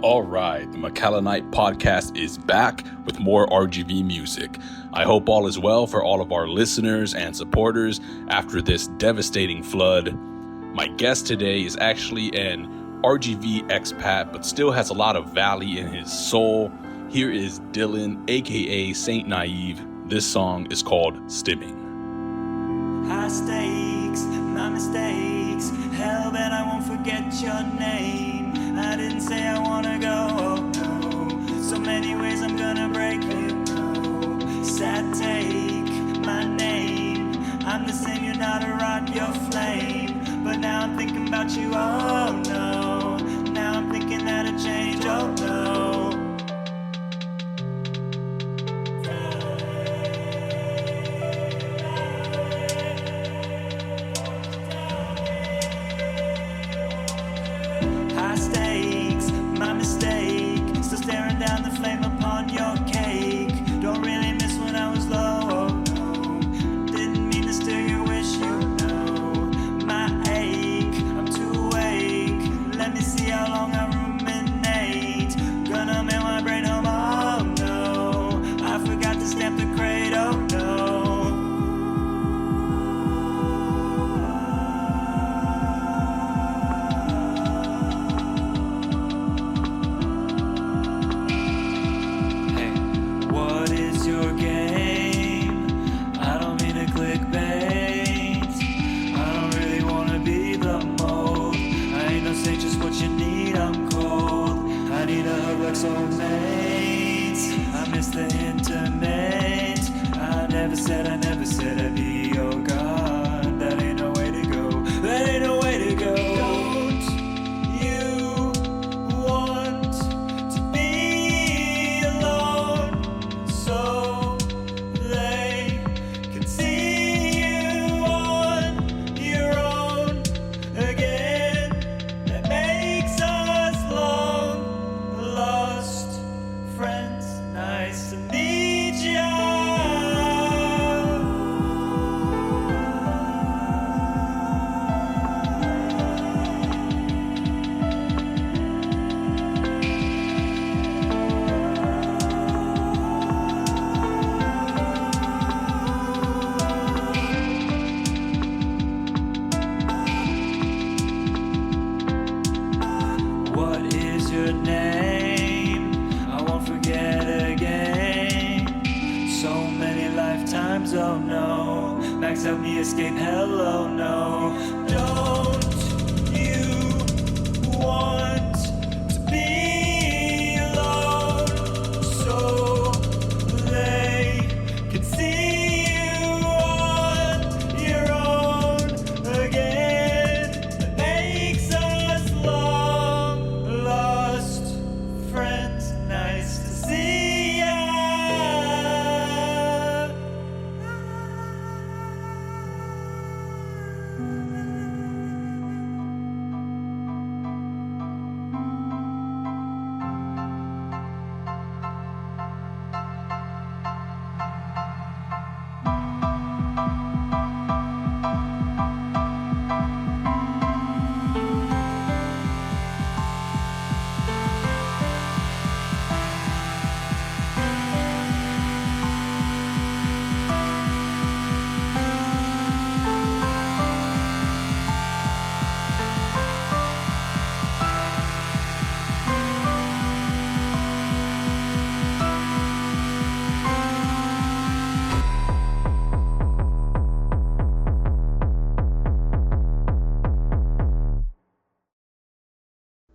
All right, the McAllenite podcast is back with more RGV music. I hope all is well for all of our listeners and supporters after this devastating flood. My guest today is actually an RGV expat, but still has a lot of valley in his soul. Here is Dylan, aka Saint Naive. This song is called Stimming. High stakes, my mistakes. Hell, bet I won't forget your name. I didn't say I wanna go, oh no. So many ways I'm gonna break you, no. Sad take, my name. I'm the same, you're not a rod, you're flame. But now I'm thinking about you, oh no. Now I'm thinking that it changed, oh no.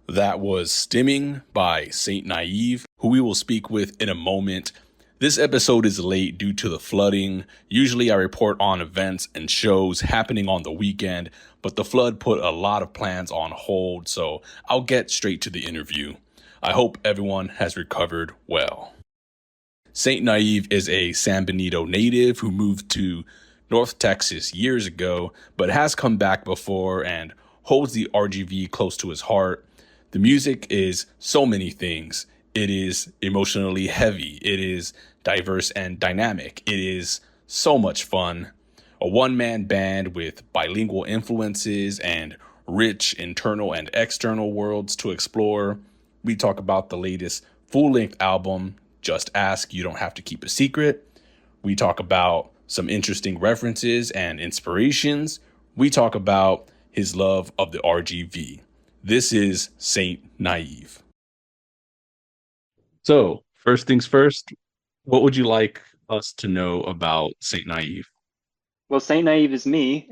That was Stimming by Saint Naive, who we will speak with in a moment. This episode is late due to the flooding. Usually I report on events and shows happening on the weekend, but the flood put a lot of plans on hold, so I'll get straight to the interview. I hope everyone has recovered well. Saint Naive is a San Benito native who moved to North Texas years ago, but has come back before and holds the RGV close to his heart. The music is so many things. It is emotionally heavy. It is diverse and dynamic. It is so much fun. A one-man band with bilingual influences and rich internal and external worlds to explore. We talk about the latest full length album, Just Ask, You Don't Have to Keep a Secret. We talk about some interesting references and inspirations. We talk about his love of the RGV. This is Saint Naive. So, first things first, what would you like us to know about Saint Naive? Well, Saint Naive is me.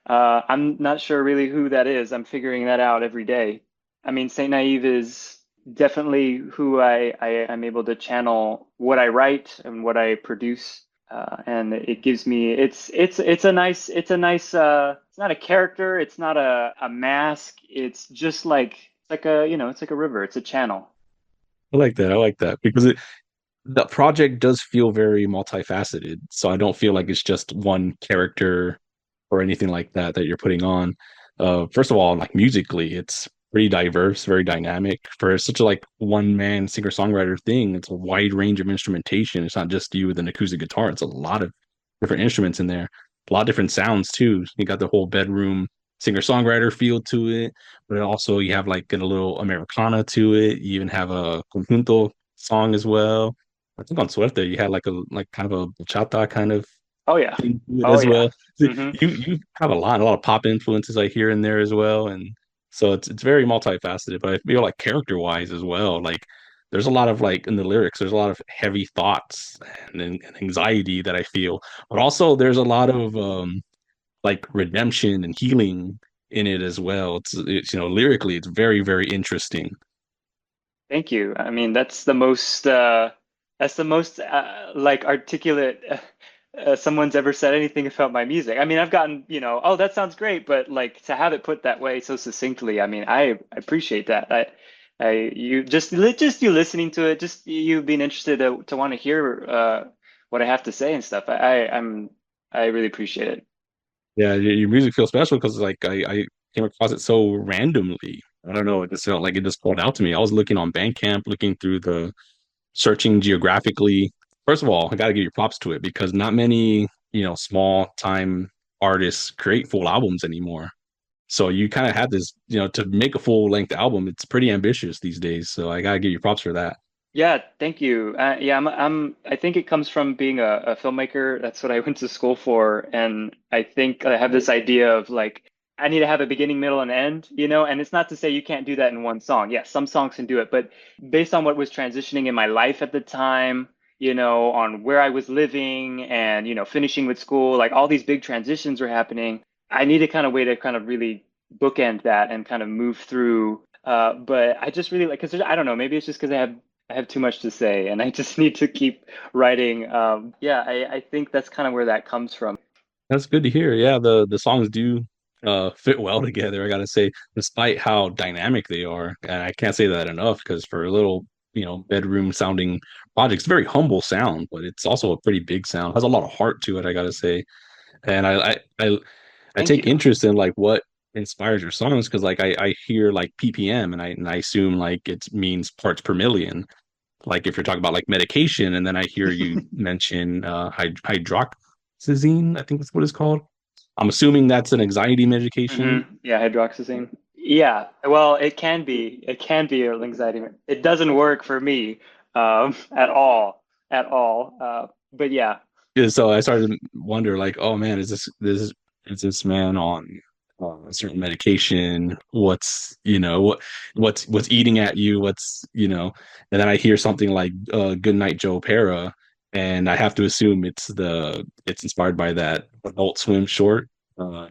I'm not sure really who that is. I'm figuring that out every day. I mean, Saint Naive is definitely who I am able to channel what I write and what I produce. And it gives me it's not a character, it's not a mask, it's just like it's like a it's like a river, it's a channel. I like that. I like that because the project does feel very multifaceted. So I don't feel like it's just one character or anything like that that you're putting on. First of all, like musically, it's pretty diverse, very dynamic. For such a like one man singer songwriter thing, it's a wide range of instrumentation. It's not just you with an acoustic guitar. It's a lot of different instruments in there, a lot of different sounds too. You got the whole bedroom singer songwriter feel to it, but also you have like a little Americana to it. You even have a conjunto song as well. I think on Suerte you had like a like kind of a bachata kind of Oh yeah. thing to it Oh as yeah. well. So Hmm. you have a lot of pop influences I hear in there as well, and so it's very multifaceted. But I feel like character wise as well, like there's a lot of like in the lyrics, there's a lot of heavy thoughts and anxiety that I feel, but also there's a lot of like redemption and healing in it as well. It's lyrically, it's very interesting. Thank you. I mean, that's the most like articulate someone's ever said anything about my music. I mean, I've gotten, oh, that sounds great, but like to have it put that way so succinctly, I mean, I appreciate that. You just you listening to it, just you being interested to want to hear what I have to say and stuff. I really appreciate it. Yeah, your music feels special because like I came across it so randomly. I don't know, it just felt like it just called out to me. I was looking on Bandcamp, looking through the searching geographically. First of all, I got to give you props to it because not many, small time artists create full albums anymore. So you kind of had this, to make a full length album, it's pretty ambitious these days. So I got to give you props for that. Yeah, thank you. Yeah, I think it comes from being a filmmaker. That's what I went to school for. And I think I have this idea of like, I need to have a beginning, middle, and end, and it's not to say you can't do that in one song. Yeah, some songs can do it, but based on what was transitioning in my life at the time, on where I was living and, finishing with school, like all these big transitions were happening. I need a kind of way to kind of really bookend that and kind of move through. But I just really like, because I don't know, maybe it's just because I have too much to say and I just need to keep writing. Yeah, I think that's kind of where that comes from. That's good to hear. Yeah, the songs do fit well together, I gotta say, despite how dynamic they are. And I can't say that enough because for a little, bedroom sounding project, it's a very humble sound, but it's also a pretty big sound. It has a lot of heart to it, I gotta say. And I Thank take you. interest in like what inspires your songs because like I hear like PPM and I assume like it means parts per million. Like if you're talking about like medication, and then I hear you mention hydroxyzine, I think that's what it's called. I'm assuming that's an anxiety medication. Yeah, hydroxyzine. Yeah, well, it can be an anxiety. It doesn't work for me at all, at all. But yeah, Yeah, so I started to wonder, like, oh man, is this man on a certain medication? What's eating at you? And then I hear something like "Good Night, Joe Pera," and I have to assume it's inspired by that Adult Swim short.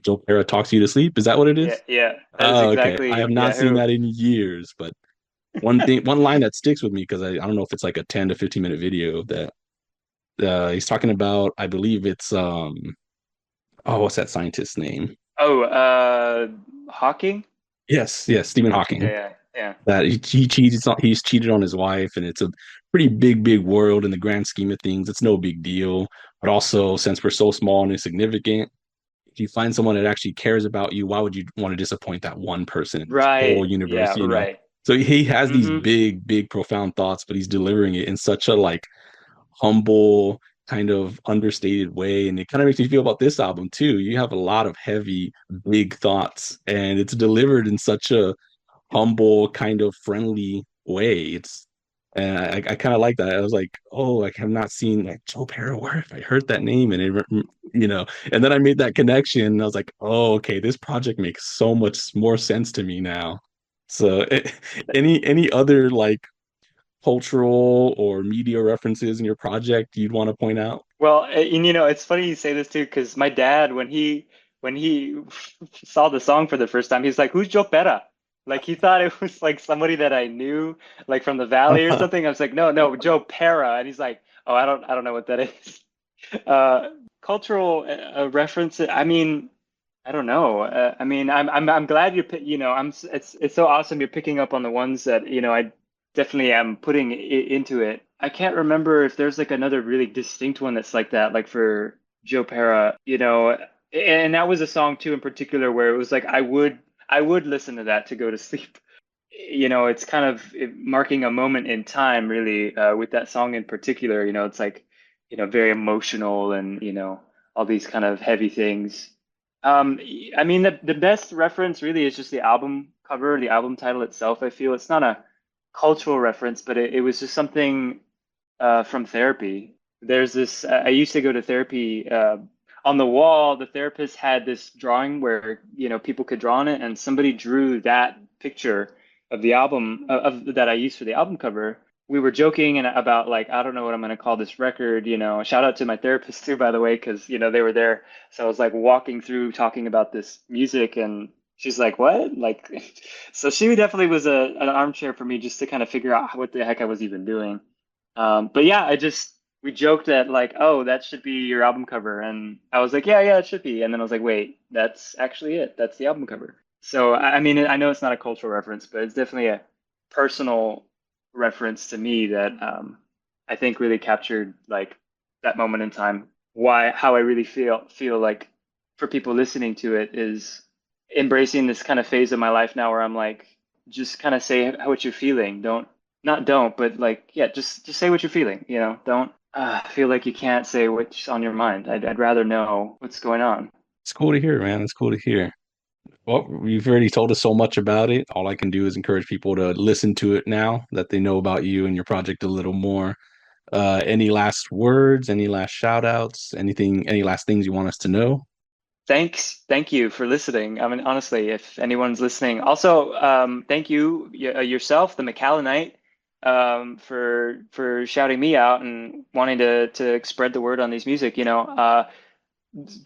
Joe Pera talks you to sleep. Is that what it yeah, is? yeah. That is Oh, okay. I exactly, have not yeah. seen Who? that in years, but one line that sticks with me because I don't know if it's like a 10 to 15 minute video that he's talking about. I believe it's oh, what's that scientist's name? Oh, Hawking? Yes, Stephen Yeah, Hawking. yeah, yeah. That he's cheated on his wife, and it's a pretty big world in the grand scheme of things. It's no big deal, but also since we're so small and insignificant, if you find someone that actually cares about you, why would you want to disappoint that one person in this whole Right. universe? Yeah, right. So he has these Mm-hmm. big profound thoughts, but he's delivering it in such a like humble, kind of understated way. And it kind of makes me feel about this album too. You have a lot of heavy, big thoughts, and it's delivered in such a humble, kind of friendly way. It's and I kind of like that. I was like, oh, I have not seen like Joe Pera. Where have I heard that name? And you know, and then I made that connection. And I was like, oh, okay, this project makes so much more sense to me now. So, any other like cultural or media references in your project you'd want to point out? Well, and it's funny you say this too, because my dad, when he saw the song for the first time, he's like, "Who's Joe Pera?" Like he thought it was like somebody that I knew, like from the Valley or something. I was like, "No, no, Joe Pera," and he's like, "Oh, I don't know what that is." Uh, cultural reference. I mean, I don't know. I mean, I'm glad it's so awesome you're picking up on the ones that I definitely am putting into it. I can't remember if there's like another really distinct one that's like that, like for Joe Pera, and that was a song too in particular where it was like I would listen to that to go to sleep. It's kind of marking a moment in time, really, with that song in particular. It's like, very emotional and, all these kind of heavy things. I mean, the best reference really is just the album cover, the album title itself. I feel it's not a cultural reference, but it was just something from therapy. There's this, I used to go to therapy. On the wall, the therapist had this drawing where, people could draw on it, and somebody drew that picture of the album of that I used for the album cover. We were joking and about like, I don't know what I'm going to call this record, shout out to my therapist too, by the way, because, they were there. So I was like walking through talking about this music, and she's like, what? Like, so she definitely was an armchair for me just to kind of figure out what the heck I was even doing. But yeah, we joked that like, oh, that should be your album cover. And I was like, yeah, yeah, it should be. And then I was like, wait, that's actually it. That's the album cover. So, I mean, I know it's not a cultural reference, but it's definitely a personal reference to me that I think really captured like that moment in time. How I really feel like for people listening to it is embracing this kind of phase of my life now where I'm like, just kind of say what you're feeling. But like, yeah, just say what you're feeling. Don't feel like you can't say what's on your mind. I'd rather know what's going on. It's cool to hear, man. It's cool to hear. Well, you've already told us so much about it. All I can do is encourage people to listen to it now that they know about you and your project a little more. Any last words, any last shout outs, any last things you want us to know? Thank you for listening. I mean, honestly, if anyone's listening, also thank you yourself, the McAllenite, for shouting me out and wanting to spread the word on these music.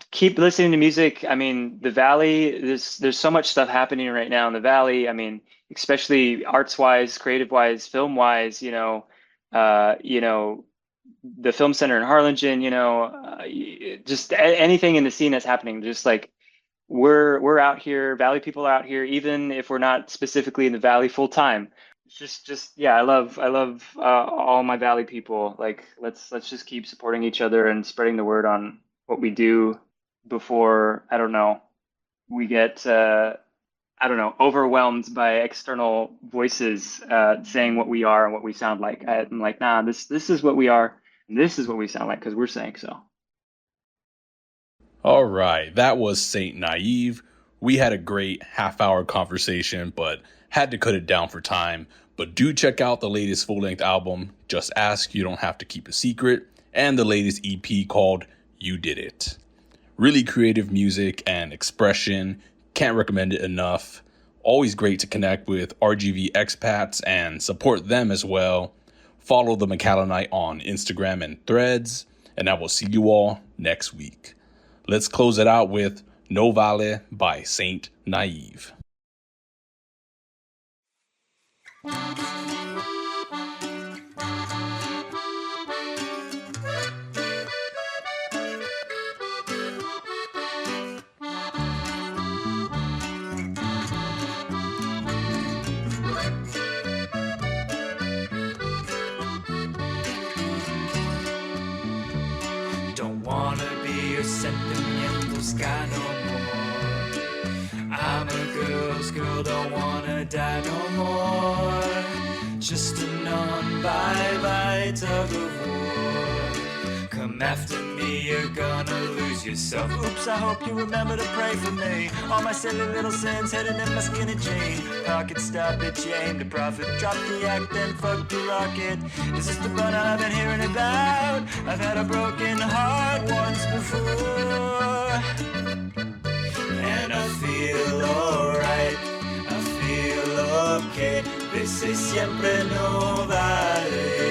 Keep listening to music. I mean, the Valley, there's so much stuff happening right now in the Valley. I mean, especially arts wise, creative wise, film wise. The Film Center in Harlingen. Just anything in the scene that's happening. Just like we're out here, Valley people are out here, even if we're not specifically in the Valley full time. Just yeah, I love all my Valley people. Like let's just keep supporting each other and spreading the word on what we do before, I don't know, we get overwhelmed by external voices saying what we are and what we sound like. I'm like, nah, this is what we are and this is what we sound like because we're saying so. All right, that was Saint Naive. We had a great half-hour conversation, but had to cut it down for time. But do check out the latest full-length album, Just Ask, You Don't Have to Keep a Secret, and the latest EP called You Did It. Really creative music and expression. Can't recommend it enough. Always great to connect with RGV expats and support them as well. Follow the McAllenite on Instagram and Threads, and I will see you all next week. Let's close it out with No Vale by Saint Naive. Don't wanna be a sentimientos guy no more. I'm a girl's girl, don't wanna die no more. Just a non-bye-bye tug of war. Come come after me, you're gonna lose yourself. Oops, I hope you remember to pray for me. All my silly little sins hidden in my skinny jean. Pocket stop it, you aim to profit. Drop the act, then fuck the rocket. Is this the burnout I've been hearing about? I've had a broken heart once before, and I feel alright, I feel okay. They say siempre no vale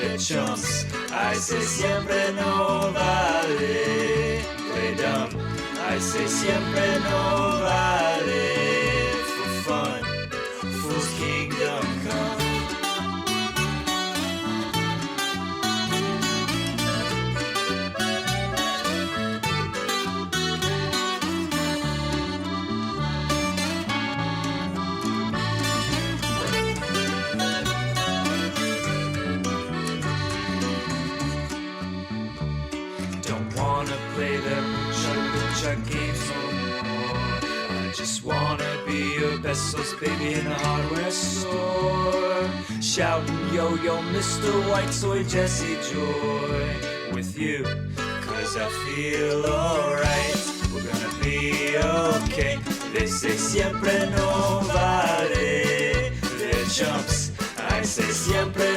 the chumps. I say siempre no vale play dumb. I say siempre no vale for fun. Fool's kingdom come. Play the chuck games no more. I just wanna be your pesos baby in a hardware store. Shouting yo yo Mr. White Soy Jesse Joy with you, cause I feel alright. We're gonna be okay. They say siempre no vale the chumps. I say siempre